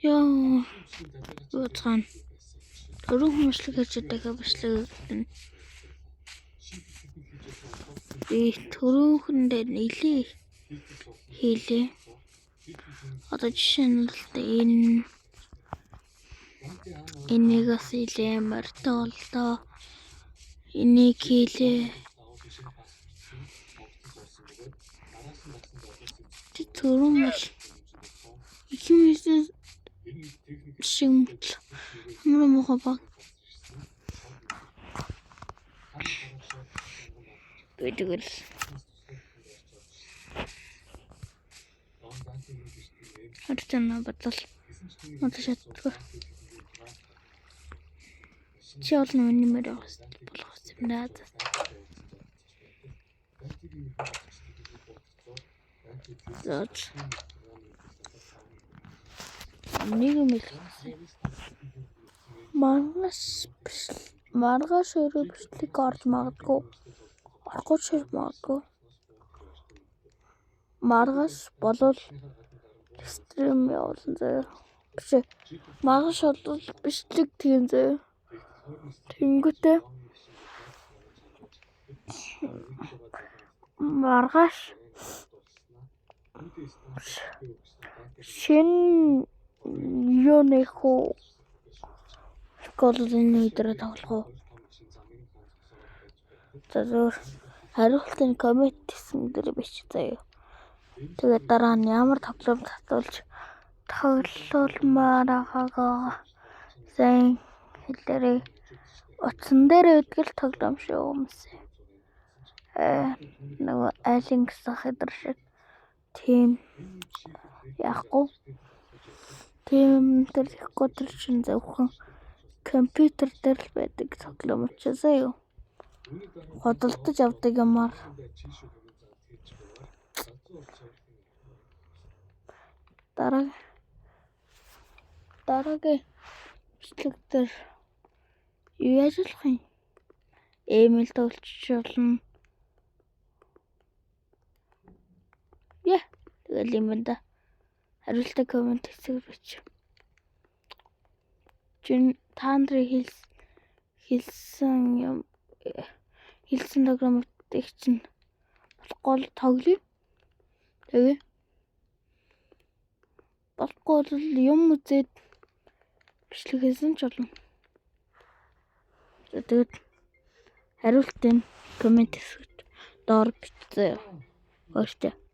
Яа. Юу цаана. Төрөө хүмүүслэг хийж байгаа бичлэг. Би төрөөхөндөө нийлээ хийлээ. Одоо жишээ нь л энийг бас хийлээ мартолдоо. Энийг хийлээ. Төрөн бол их юм шиг ямар мохоо баг. Тэгэл хатана батал шатдаг. Чи бол миний мөр болох юм даа. Зоч. Нэг юм л. Маргааш өрөө бичлэг орж магадгүй. Орох шир магадгүй. Маргааш болол стрим явуулсан заяа. Биш. Маргааш бол бичлэг тийм заяа. Тэнгүүтээ маргааш шин юунехо школын өдрөө тоглох уу? За хариултын коммент хийсэн дээр биш заяа. Тэгээд дараа нь ямар тоглоом тоглолмаар байгаагаа сайн хэлээрэй. Утсан дээр үтгэл тоглоом шүү юмсээ. Нөгөө айлын гэсэн хэдэр шиг тийм яахгүй. Тийм тэр ихгүй тэр чин зөвхөн компьютер дээр л байдаг тоглоом учраас юу. Хөдөлтөж авдаг юмар. Дараагийн бичлэг дээр юу яаж болох юм? Эмэйл төлчих болно. Тэгэл юм байна да. Хариултаа коммент хийсгэрч. Та нарын хэлсэн програмыг чинь болохгүй тоглоё. Тэгээ болохгүй юм үзээд бичлэг хийсэн ч болно. Тэгээд хариултын коммент хийсгэрч доор бичсэн. Өөртөө